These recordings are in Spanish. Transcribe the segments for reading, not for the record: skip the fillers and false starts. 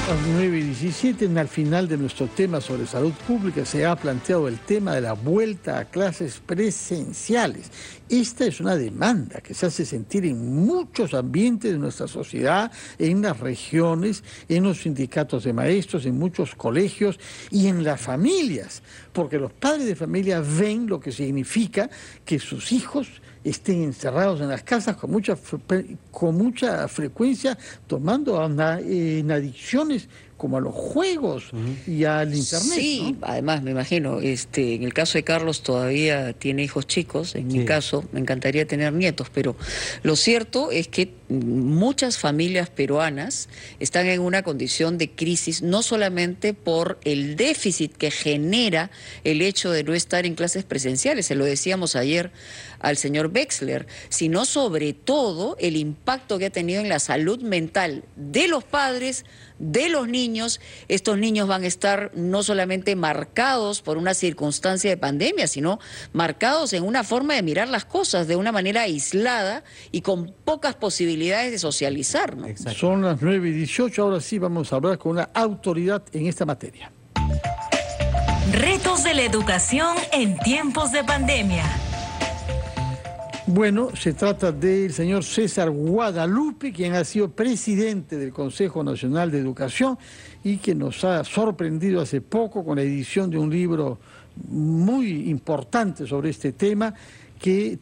Las 9:17, al final de nuestro tema sobre salud pública, se ha planteado el tema de la vuelta a clases presenciales. Esta es una demanda que se hace sentir en muchos ambientes de nuestra sociedad, en las regiones, en los sindicatos de maestros, en muchos colegios y en las familias, porque los padres de familia ven lo que significa que sus hijos estén encerrados en las casas con mucha frecuencia, tomando en adicciones como a los juegos y al internet. Sí, ¿no? Además me imagino, en el caso de Carlos todavía tiene hijos chicos, en mi caso me encantaría tener nietos, pero lo cierto es que muchas familias peruanas están en una condición de crisis, no solamente por el déficit que genera el hecho de no estar en clases presenciales, se lo decíamos ayer al señor Wexler, sino sobre todo el impacto que ha tenido en la salud mental de los padres, de los niños. Estos niños van a estar no solamente marcados por una circunstancia de pandemia, sino marcados en una forma de mirar las cosas de una manera aislada y con pocas posibilidades de socializar, ¿no? Exacto. Son las 9:18, ahora sí vamos a hablar con una autoridad en esta materia. Retos de la educación en tiempos de pandemia. Bueno, se trata del señor César Guadalupe, quien ha sido presidente del Consejo Nacional de Educación y que nos ha sorprendido hace poco con la edición de un libro muy importante sobre este tema que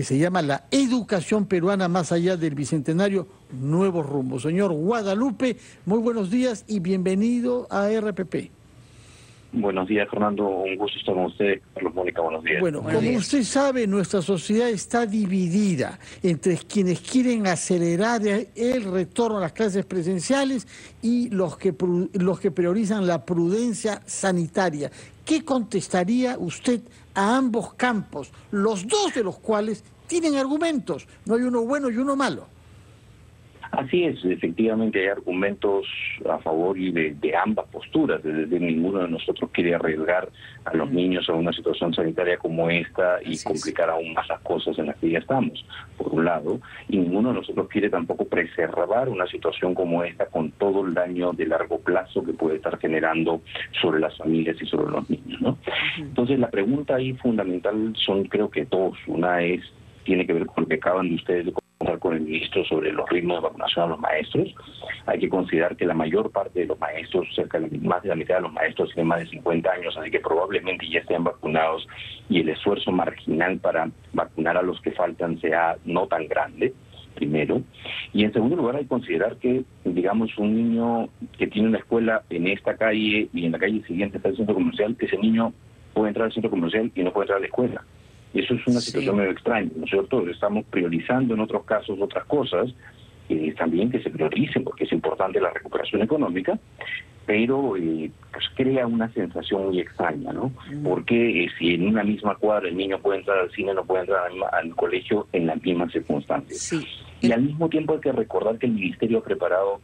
se llama La educación peruana más allá del Bicentenario, Nuevos Rumbos. Señor Guadalupe, muy buenos días y bienvenido a RPP. Buenos días, Fernando. Un gusto estar con usted. Carlos, Mónica, buenos días. Bueno, como usted sabe, nuestra sociedad está dividida entre quienes quieren acelerar el retorno a las clases presenciales y los que priorizan la prudencia sanitaria. ¿Qué contestaría usted a ambos campos, los dos de los cuales tienen argumentos? No hay uno bueno y uno malo. Así es, efectivamente hay argumentos a favor y de ambas posturas. Desde ninguno de nosotros quiere arriesgar a los niños a una situación sanitaria como esta y complicar aún más las cosas en las que ya estamos, por un lado, y ninguno de nosotros quiere tampoco preservar una situación como esta con todo el daño de largo plazo que puede estar generando sobre las familias y sobre los niños, ¿no? Entonces la pregunta ahí fundamental son creo que dos. Una tiene que ver con lo que acaban de ustedes de conversar con el ministro sobre los ritmos de vacunación a los maestros. Hay que considerar que la mayor parte de los maestros, más de la mitad de los maestros tienen más de 50 años, así que probablemente ya estén vacunados y el esfuerzo marginal para vacunar a los que faltan sea no tan grande, primero. Y en segundo lugar hay que considerar que, digamos, un niño que tiene una escuela en esta calle y en la calle siguiente está el centro comercial, ese niño puede entrar al centro comercial y no puede entrar a la escuela. Eso es una situación medio extraña, ¿no es cierto? Estamos priorizando en otros casos otras cosas, también que se prioricen porque es importante la recuperación económica, pero pues crea una sensación muy extraña, ¿no? Porque si en una misma cuadra el niño puede entrar al cine, no puede entrar al colegio en las mismas circunstancias. Sí. Y al mismo tiempo hay que recordar que el Ministerio ha preparado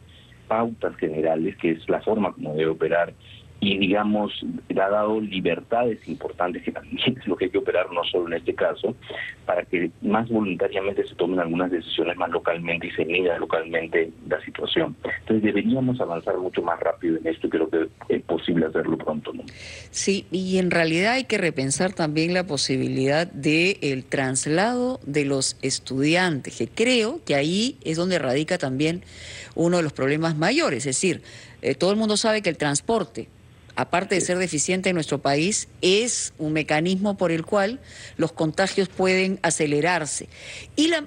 pautas generales, que es la forma como debe operar, y digamos, ha dado libertades importantes, que también es lo que hay que operar, no solo en este caso, para que más voluntariamente se tomen algunas decisiones más localmente y se mida localmente la situación. Entonces deberíamos avanzar mucho más rápido en esto y creo que es posible hacerlo pronto, ¿no? Sí, y en realidad hay que repensar también la posibilidad del traslado de los estudiantes, que creo que ahí es donde radica también uno de los problemas mayores. Es decir, todo el mundo sabe que el transporte, aparte de ser deficiente en nuestro país, es un mecanismo por el cual los contagios pueden acelerarse.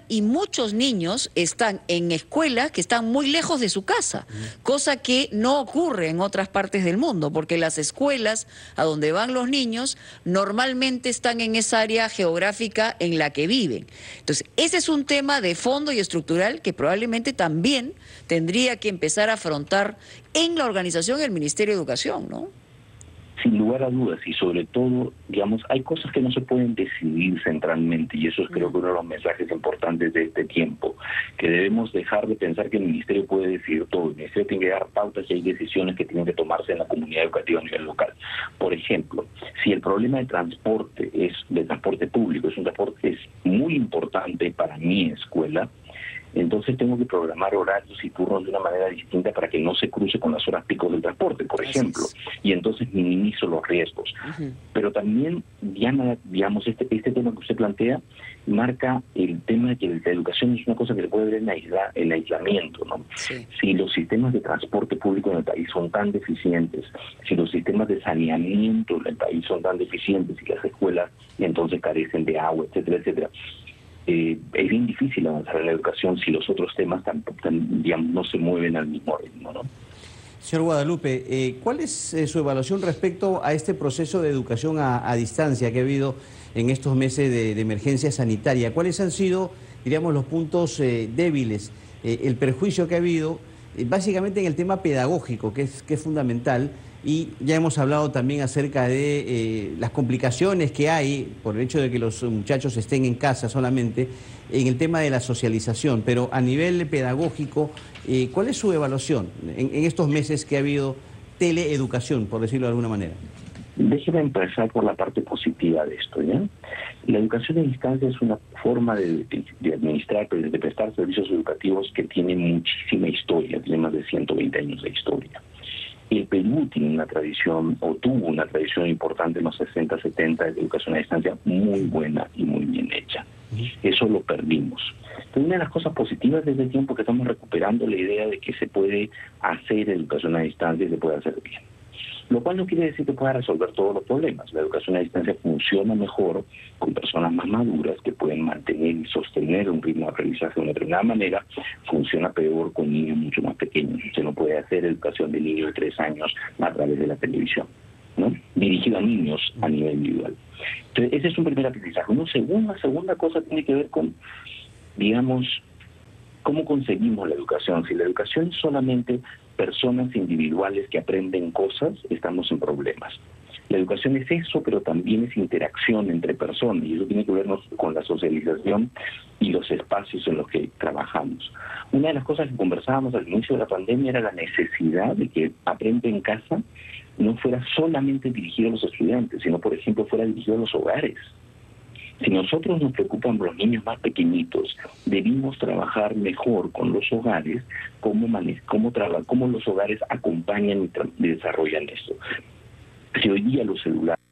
Y muchos niños están en escuelas que están muy lejos de su casa, cosa que no ocurre en otras partes del mundo, porque las escuelas a donde van los niños normalmente están en esa área geográfica en la que viven. Entonces, ese es un tema de fondo y estructural que probablemente también tendría que empezar a afrontar en la organización del Ministerio de Educación, ¿no? Sin lugar a dudas, y sobre todo, digamos, hay cosas que no se pueden decidir centralmente, y eso es creo que uno de los mensajes importantes de este tiempo, que debemos dejar de pensar que el Ministerio puede decidir todo. El Ministerio tiene que dar pautas y hay decisiones que tienen que tomarse en la comunidad educativa a nivel local. Por ejemplo, si el problema de transporte público, es un transporte que es muy importante para mi escuela, Entonces tengo que programar horarios y turnos de una manera distinta para que no se cruce con las horas pico del transporte, por ejemplo, y entonces minimizo los riesgos. Pero también, Diana, digamos, este tema que usted plantea marca el tema de que la educación es una cosa que se puede ver en aislamiento, ¿no? Sí. Si los sistemas de transporte público en el país son tan deficientes, si los sistemas de saneamiento en el país son tan deficientes y las escuelas entonces carecen de agua, etcétera, etcétera, es bien difícil avanzar en la educación si los otros temas digamos, no se mueven al mismo ritmo, ¿no? Señor Guadalupe, ¿cuál es su evaluación respecto a este proceso de educación a distancia que ha habido en estos meses de emergencia sanitaria? ¿Cuáles han sido, diríamos, los puntos débiles, el perjuicio que ha habido, básicamente en el tema pedagógico, que es fundamental? Y ya hemos hablado también acerca de las complicaciones que hay por el hecho de que los muchachos estén en casa solamente, en el tema de la socialización. Pero a nivel pedagógico, ¿cuál es su evaluación en estos meses que ha habido teleeducación, por decirlo de alguna manera? Déjeme empezar por la parte positiva de esto, ¿ya? La educación a distancia es una forma de administrar, de prestar servicios educativos que tiene muchísima historia, tiene más de 120 años de historia. El Perú tiene una tradición, o tuvo una tradición importante en los 60, 70 de educación a distancia muy buena y muy bien hecha. Eso lo perdimos. Pero una de las cosas positivas desde el tiempo que estamos recuperando la idea de que se puede hacer educación a distancia y se puede hacer bien. Lo cual no quiere decir que pueda resolver todos los problemas. La educación a distancia funciona mejor con personas más maduras que pueden mantener y sostener un ritmo de aprendizaje de una determinada manera. Funciona peor con niños mucho más pequeños. Usted no puede hacer educación de niños de 3 años a través de la televisión, ¿no? Dirigido a niños a nivel individual. Entonces, ese es un primer aprendizaje. Una segunda cosa tiene que ver con, digamos, cómo conseguimos la educación. Si la educación es solamente personas individuales que aprenden cosas, estamos en problemas. La educación es eso, pero también es interacción entre personas, y eso tiene que ver con la socialización y los espacios en los que trabajamos. Una de las cosas que conversábamos al inicio de la pandemia era la necesidad de que Aprende en Casa no fuera solamente dirigido a los estudiantes, sino, por ejemplo, fuera dirigido a los hogares. Si nosotros nos preocupan por los niños más pequeñitos, debimos trabajar mejor con los hogares, cómo los hogares acompañan y desarrollan esto. Si hoy día los celulares,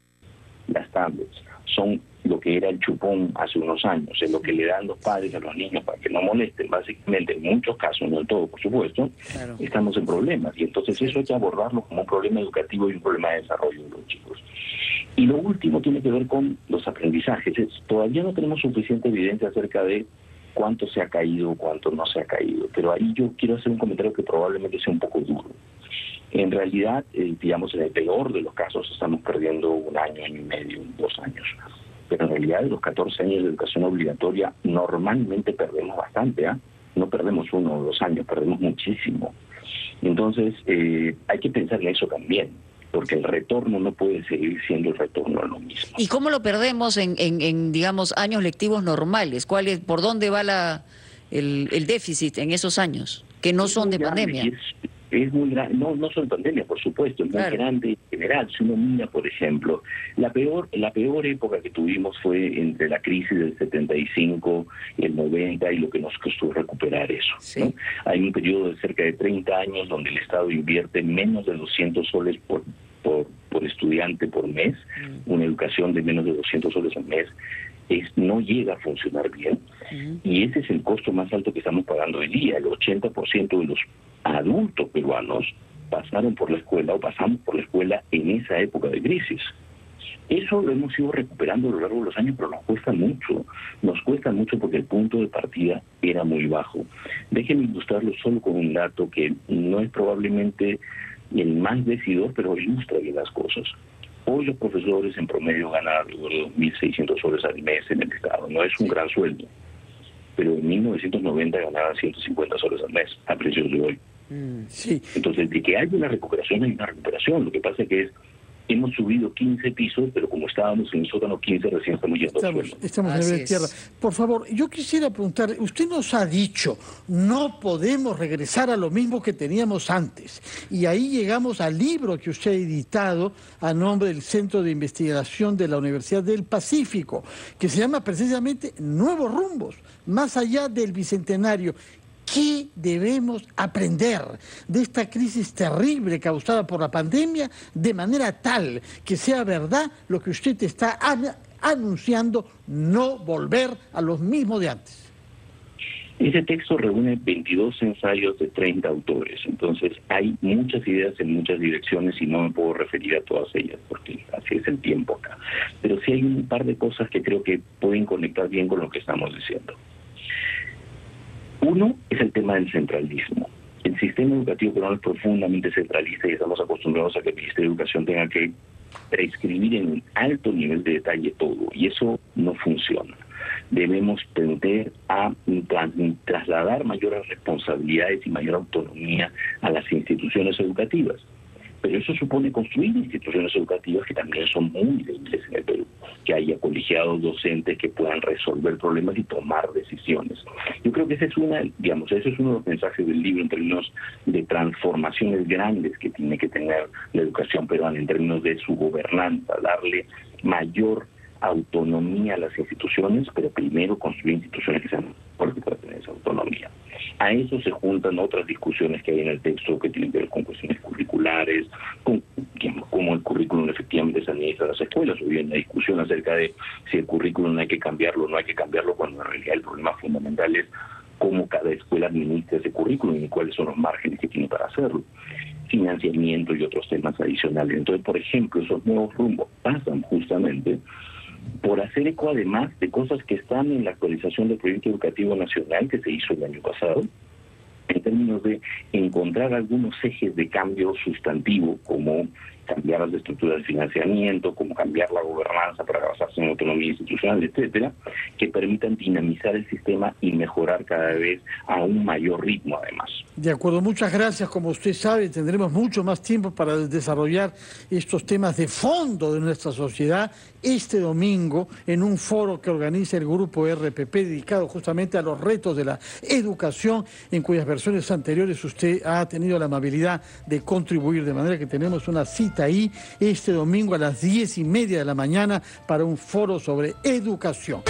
las tablets, son lo que era el chupón hace unos años, es lo que le dan los padres a los niños para que no molesten, básicamente, en muchos casos, no en todo, por supuesto, claro, estamos en problemas. Y entonces eso hay que abordarlo como un problema educativo y un problema de desarrollo de los chicos. Y lo último tiene que ver con los aprendizajes. Todavía no tenemos suficiente evidencia acerca de cuánto se ha caído, cuánto no se ha caído. Pero ahí yo quiero hacer un comentario que probablemente sea un poco duro. En realidad, digamos, en el peor de los casos estamos perdiendo 1 año, año y medio, 2 años. Pero en realidad, de los 14 años de educación obligatoria, normalmente perdemos bastante, ¿eh? No perdemos 1 o 2 años, perdemos muchísimo. Entonces, hay que pensar en eso también, porque el retorno no puede seguir siendo el retorno a lo mismo. ¿Y cómo lo perdemos en digamos, años lectivos normales? ¿Por dónde va el déficit en esos años, que no son de pandemia? Es muy grande, no solo pandemia, por supuesto, es muy grande en general. Si uno mira, por ejemplo, la peor época que tuvimos fue entre la crisis del 75 y el 90 y lo que nos costó recuperar eso, sí, ¿no? Hay un periodo de cerca de 30 años donde el Estado invierte menos de 200 soles por estudiante por mes. Una educación de menos de 200 soles al mes no llega a funcionar bien, y ese es el costo más alto que estamos pagando hoy día. El 80% de los adultos peruanos pasaron por la escuela o pasamos por la escuela en esa época de crisis. Eso lo hemos ido recuperando a lo largo de los años, pero nos cuesta mucho porque el punto de partida era muy bajo. Déjenme ilustrarlo solo con un dato que no es probablemente el más decidor, pero ilustra bien las cosas. Hoy los profesores en promedio ganan alrededor de 2.600 soles al mes en el Estado. No es un gran sueldo, pero en 1990 ganaban 150 soles al mes a precios de hoy. Sí. Entonces, de que hay una recuperación, hay una recuperación. Lo que pasa es que hemos subido 15 pisos, pero como estábamos en el sótano 15, recién estamos yendo al suelo. Estamos en el nivel de tierra. Por favor, yo quisiera preguntar, usted nos ha dicho, no podemos regresar a lo mismo que teníamos antes. Y ahí llegamos al libro que usted ha editado a nombre del Centro de Investigación de la Universidad del Pacífico, que se llama precisamente Nuevos Rumbos, más allá del Bicentenario. ¿Qué debemos aprender de esta crisis terrible causada por la pandemia de manera tal que sea verdad lo que usted está anunciando, no volver a los mismos de antes? Ese texto reúne 22 ensayos de 30 autores, entonces hay muchas ideas en muchas direcciones y no me puedo referir a todas ellas porque así es el tiempo acá. Pero sí hay un par de cosas que creo que pueden conectar bien con lo que estamos diciendo. Uno es el tema del centralismo. El sistema educativo peruano es profundamente centralista y estamos acostumbrados a que el Ministerio de Educación tenga que prescribir en un alto nivel de detalle todo, y eso no funciona. Debemos tender a trasladar mayores responsabilidades y mayor autonomía a las instituciones educativas. Pero eso supone construir instituciones educativas que también son muy débiles en el Perú, que haya colegiados docentes que puedan resolver problemas y tomar decisiones. Yo creo que ese es uno de los mensajes del libro en términos de transformaciones grandes que tiene que tener la educación peruana en términos de su gobernanza, darle mayor autonomía a las instituciones, pero primero construir instituciones que sean fuertes para tener esa autonomía. A eso se juntan otras discusiones que hay en el texto que tienen que ver con cuestiones curriculares, con cómo el currículum efectivamente se administra en las escuelas. Hoy hay una discusión acerca de si el currículum hay que cambiarlo o no hay que cambiarlo, cuando en realidad el problema fundamental es cómo cada escuela administra ese currículum y cuáles son los márgenes que tiene para hacerlo. Financiamiento y otros temas adicionales. Entonces, por ejemplo, esos nuevos rumbos pasan justamente por hacer eco además de cosas que están en la actualización del Proyecto Educativo Nacional que se hizo el año pasado, en términos de encontrar algunos ejes de cambio sustantivo, como cambiar las estructuras de financiamiento, como cambiar la gobernanza para basarse en autonomía institucional, etcétera, que permitan dinamizar el sistema y mejorar cada vez a un mayor ritmo además. De acuerdo, muchas gracias. Como usted sabe, tendremos mucho más tiempo para desarrollar estos temas de fondo de nuestra sociedad este domingo en un foro que organiza el Grupo RPP dedicado justamente a los retos de la educación, en cuyas versiones anteriores usted ha tenido la amabilidad de contribuir, de manera que tenemos una cita ahí este domingo a las 10:30 de la mañana para un foro sobre educación.